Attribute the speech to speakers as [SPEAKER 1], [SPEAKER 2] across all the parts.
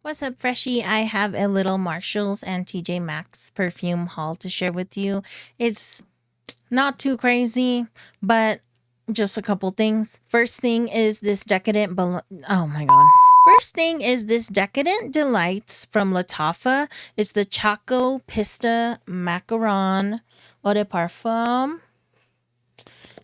[SPEAKER 1] What's up, Freshie? I have a little Marshalls and TJ Maxx perfume haul to share with you. It's not too crazy, but just a couple things. First thing is this oh my god. First thing is this Decadent Delights from Lataffa. It's the Choco Pista Macaron Eau de Parfum.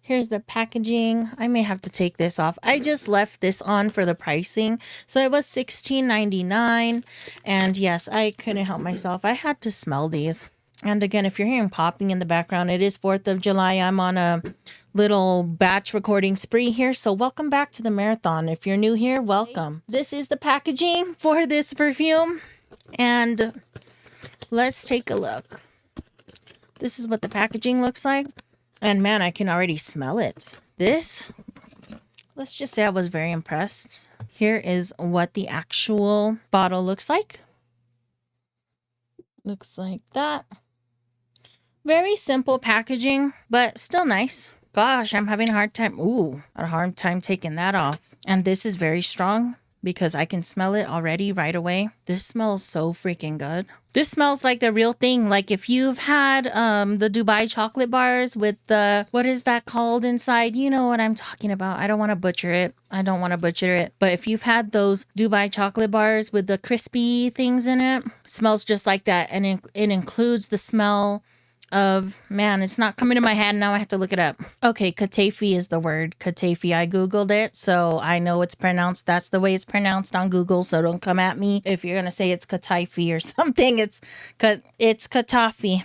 [SPEAKER 1] Here's the packaging. I may have to take this off. I just left this on for the pricing. So it was $16.99. And yes, I couldn't help myself. I had to smell these. And again, if you're hearing popping in the background, it is 4th of July. I'm on a little batch recording spree here. So welcome back to the marathon. If you're new here, welcome. This is the packaging for this perfume. And let's take a look. This is what the packaging looks like. And man, I can already smell it. This, let's just say I was very impressed. Here is what the actual bottle looks like. Looks like that. Very simple packaging, but still nice. Gosh, I'm having a hard time taking that off. And this is very strong because I can smell it already right away. This smells so freaking good. This smells like the real thing. Like if you've had the Dubai chocolate bars with the, what is that called inside? You know what I'm talking about. I don't want to butcher it. But if you've had those Dubai chocolate bars with the crispy things in it, smells just like that. And it includes the smell of, man, it's not coming to my head now. I have to look it up. Okay, katafi is the word. Katafi. I googled it, so I know it's pronounced. That's the way it's pronounced on Google. So don't come at me if you're gonna say it's katafi or something. It's katafi.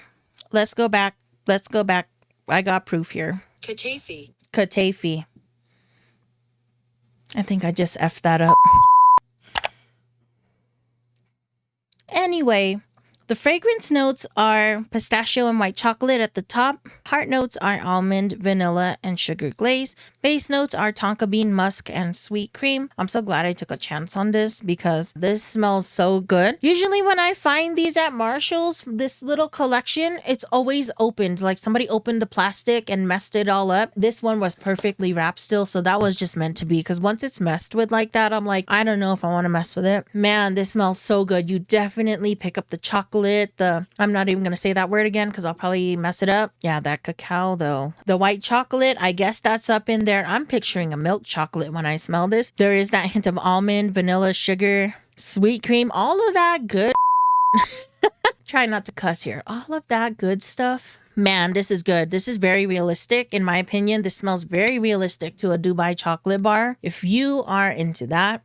[SPEAKER 1] Let's go back. I got proof here. Katafi. I think I just effed that up. Anyway, the fragrance notes are pistachio and white chocolate at the top. Heart notes are almond, vanilla, and sugar glaze. Base notes are tonka bean, musk, and sweet cream. I'm so glad I took a chance on this because this smells so good. Usually when I find these at Marshall's, this little collection, it's always opened. Like somebody opened the plastic and messed it all up. This one was perfectly wrapped still, so that was just meant to be because once it's messed with like that, I'm like, I don't know if I want to mess with it. Man, this smells so good. You definitely pick up the chocolate. I'm not even going to say that word again because I'll probably mess it up. Yeah, that cacao though. The white chocolate, I guess that's up in there. I'm picturing a milk chocolate when I smell this. There is that hint of almond, vanilla, sugar, sweet cream, all of that good. Try not to cuss here. All of that good stuff. Man, this is good. This is very realistic. In my opinion, this smells very realistic to a Dubai chocolate bar. If you are into that,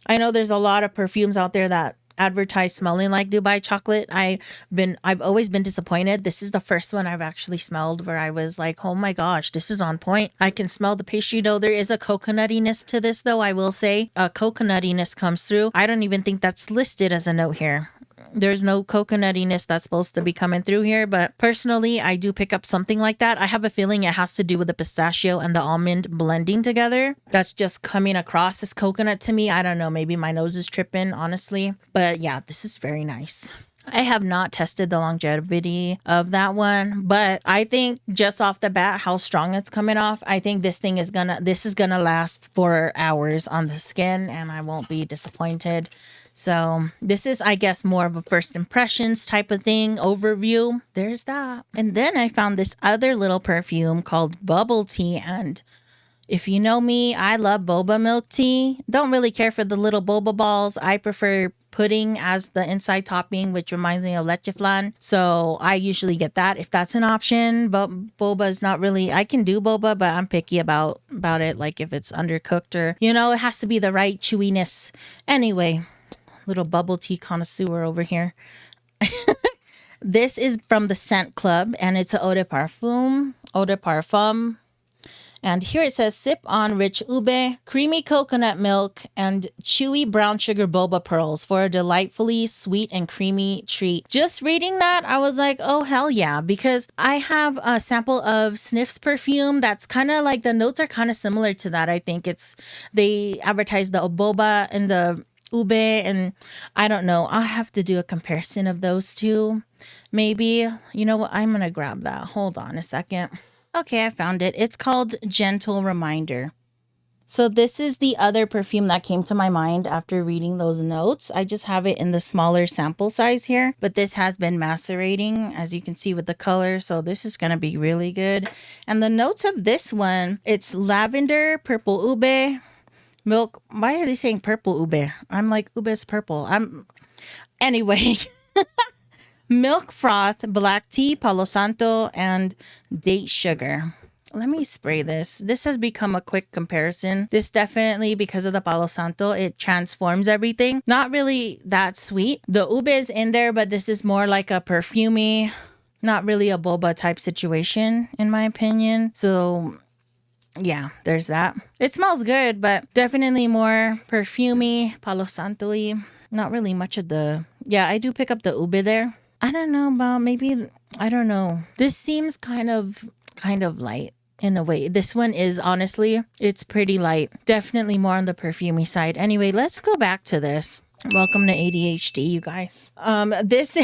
[SPEAKER 1] I know there's a lot of perfumes out there that advertise smelling like Dubai chocolate. I've always been disappointed. This is the first one I've actually smelled where I was like, oh my gosh, this is on point. I can smell the pastry dough. There is a coconutiness to this though, I will say. A coconutiness comes through. I don't even think that's listed as a note here. There's no coconutiness that's supposed to be coming through here, but personally, I do pick up something like that. I have a feeling it has to do with the pistachio and the almond blending together. That's just coming across as coconut to me. I don't know. Maybe my nose is tripping, honestly. But yeah, this is very nice. I have not tested the longevity of that one, but I think just off the bat, how strong it's coming off, I think this is gonna last for hours on the skin and I won't be disappointed. So this is, I guess, more of a first impressions type of thing, overview. There's that. And then I found this other little perfume called Bubble Tea. And if you know me, I love boba milk tea. Don't really care for the little boba balls. I prefer pudding as the inside topping, which reminds me of leche flan. So I usually get that if that's an option. But boba is not really, I can do boba, but I'm picky about it. Like if it's undercooked or, it has to be the right chewiness. Anyway, little bubble tea connoisseur over here. This is from the Scent Club and it's a eau de parfum. And here it says, sip on rich ube, creamy coconut milk, and chewy brown sugar boba pearls for a delightfully sweet and creamy treat. Just reading that, I was like, oh, hell yeah. Because I have a sample of Snif's perfume that's kind of like, the notes are kind of similar to that. I think they advertise the boba and the ube, and I don't know. I'll have to do a comparison of those two. Maybe, you know what? I'm going to grab that. Hold on a second. Okay, I found it. It's called Gentle Reminder. So this is the other perfume that came to my mind after reading those notes. I just have it in the smaller sample size here, but this has been macerating, as you can see with the color. So this is going to be really good. And the notes of this one, it's lavender, purple ube, milk. Why are they saying purple ube? I'm like, ube's purple. Anyway. Milk froth, black tea, palo santo, and date sugar. Let me spray this. This has become a quick comparison. This definitely, because of the Palo Santo, it transforms everything. Not really that sweet. The ube is in there, but this is more like a perfumey, not really a boba type situation, in my opinion. So yeah, there's that. It smells good, but definitely more perfumey, Palo Santo-y. Not really much of the... Yeah, I do pick up the ube there. I don't know about maybe... I don't know. This seems kind of light. In a way, this one is honestly, it's pretty light. Definitely more on the perfumey side. Anyway, let's go back to this. Welcome to ADHD, you guys. This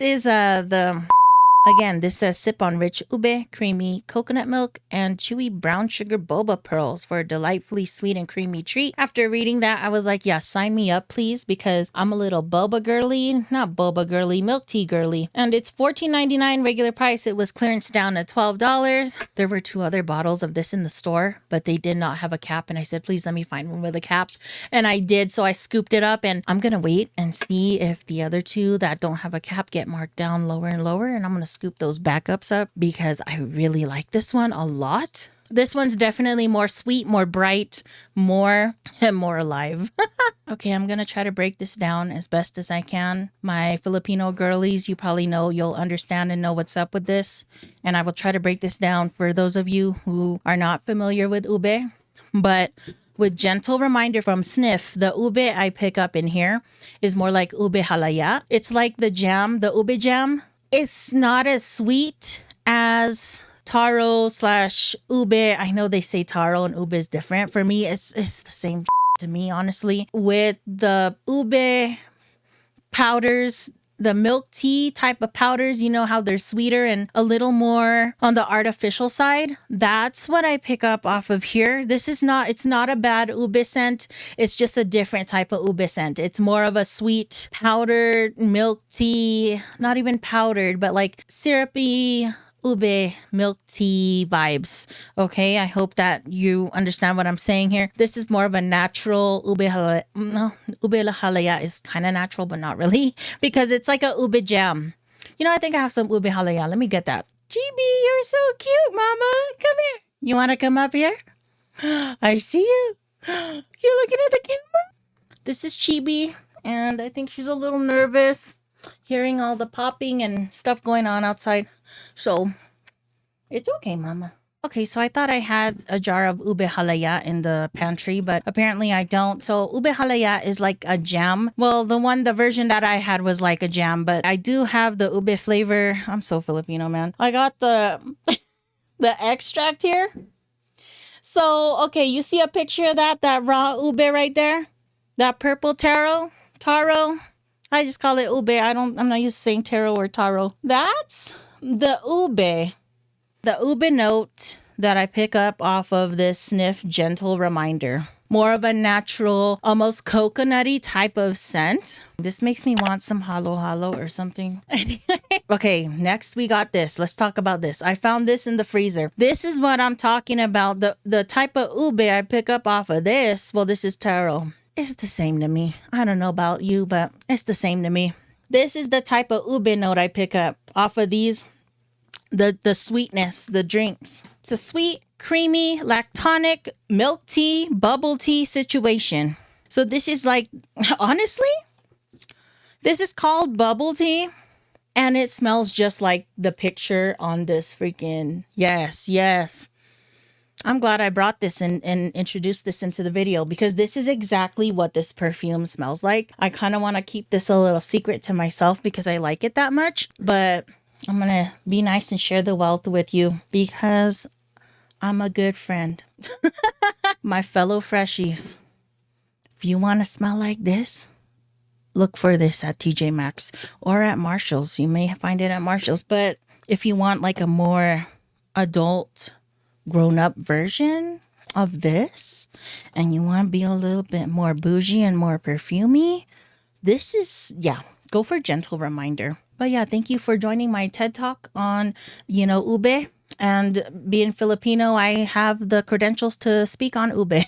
[SPEAKER 1] is the again, this says sip on rich ube, creamy coconut milk, and chewy brown sugar boba pearls for a delightfully sweet and creamy treat. After reading that, I was like, yeah, sign me up, please, because I'm a little boba girly, not boba girly, milk tea girly. And it's $14.99 regular price. It was clearance down to $12. There were 2 other bottles of this in the store, but they did not have a cap. And I said, please let me find one with a cap. And I did. So I scooped it up, and I'm going to wait and see if the other 2 that don't have a cap get marked down lower and lower. And I'm going to scoop those backups up because I really like this one a lot. This one's definitely more sweet, more bright, more alive. Okay, I'm gonna try to break this down as best as I can. My Filipino girlies, you probably know, you'll understand and know what's up with this. And I will try to break this down for those of you who are not familiar with ube. But with gentle reminder from Snif, the ube I pick up in here is more like ube halaya. It's like the jam, the ube jam. It's not as sweet as taro / ube. I know they say taro and ube is different. For me, it's the same to me, honestly. With the ube powders, the milk tea type of powders, you know how they're sweeter and a little more on the artificial side. That's what I pick up off of here. It's not a bad ube scent. It's just a different type of ube scent. It's more of a sweet powdered milk tea, not even powdered, but like syrupy ube milk tea vibes. Okay, I hope that you understand what I'm saying here. This is more of a natural ube halaya. No, ube halaya is kind of natural, but not really, because it's like a ube jam. You know, I think I have some ube halaya. Let me get that. GB, you're so cute, mama. Come here. You want to come up here? I see you. You're looking at the camera. This is Chibi, and I think she's a little nervous hearing all the popping and stuff going on outside. So it's okay, mama. Okay, so I thought I had a jar of ube halaya in the pantry, but apparently I don't. So ube halaya is like a jam. Well, the version that I had was like a jam, but I do have the ube flavor. I'm so Filipino, man. I got the the extract here. So, okay, you see a picture of that raw ube right there? That purple taro. I just call it ube. I'm not used to saying taro or taro. That's the ube note that I pick up off of this Snif Gentle Reminder. More of a natural, almost coconutty type of scent. This makes me want some halo or something. Okay, next we got this. Let's talk about this. I found this in the freezer. This is what I'm talking about. The type of ube I pick up off of this. Well, this is taro. It's the same to me. I don't know about you, but it's the same to me. This is the type of ube note I pick up off of these. The sweetness, the drinks. It's a sweet, creamy, lactonic, milk tea, bubble tea situation. So this is like, honestly, this is called bubble tea. And it smells just like the picture on this freaking, yes. I'm glad I brought this and introduced this into the video, because this is exactly what this perfume smells like. I kind of want to keep this a little secret to myself because I like it that much, but I'm going to be nice and share the wealth with you because I'm a good friend. My fellow freshies, if you want to smell like this, look for this at TJ Maxx or at Marshall's. You may find it at Marshall's, but if you want like a more adult grown-up version, of this and you want to be a little bit more bougie and more perfumey, this is, yeah, go for Gentle Reminder. But yeah, thank you for joining my TED Talk on, ube. And being Filipino, I have the credentials to speak on ube.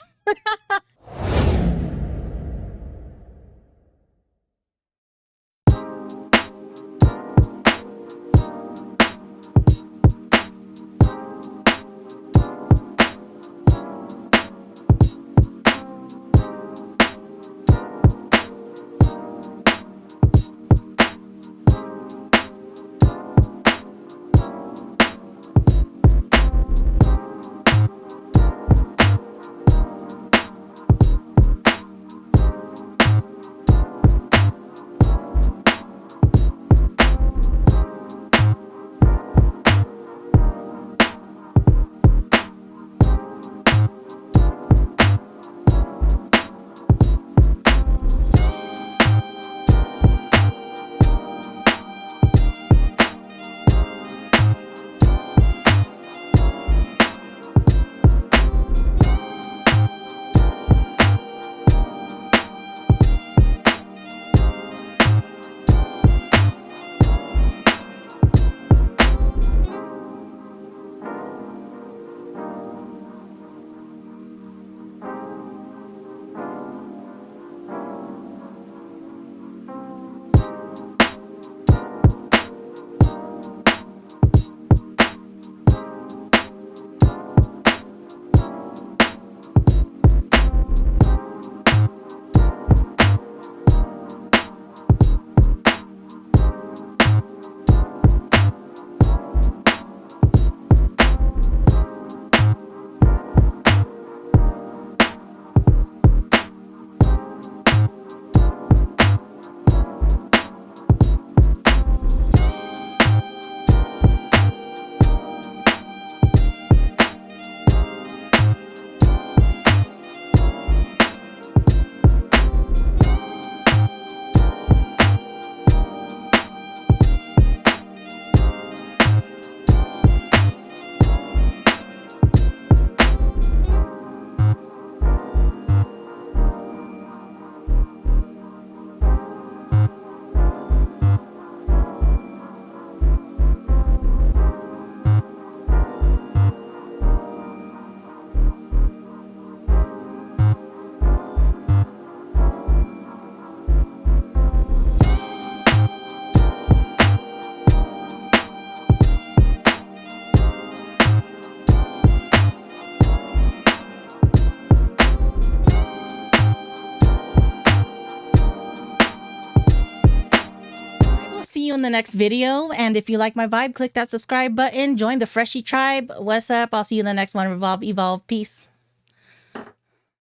[SPEAKER 1] See you in the next video. And if you like my vibe, click that subscribe button. Join the Freshie Tribe. What's up? I'll see you in the next one. Revolve, evolve. Peace.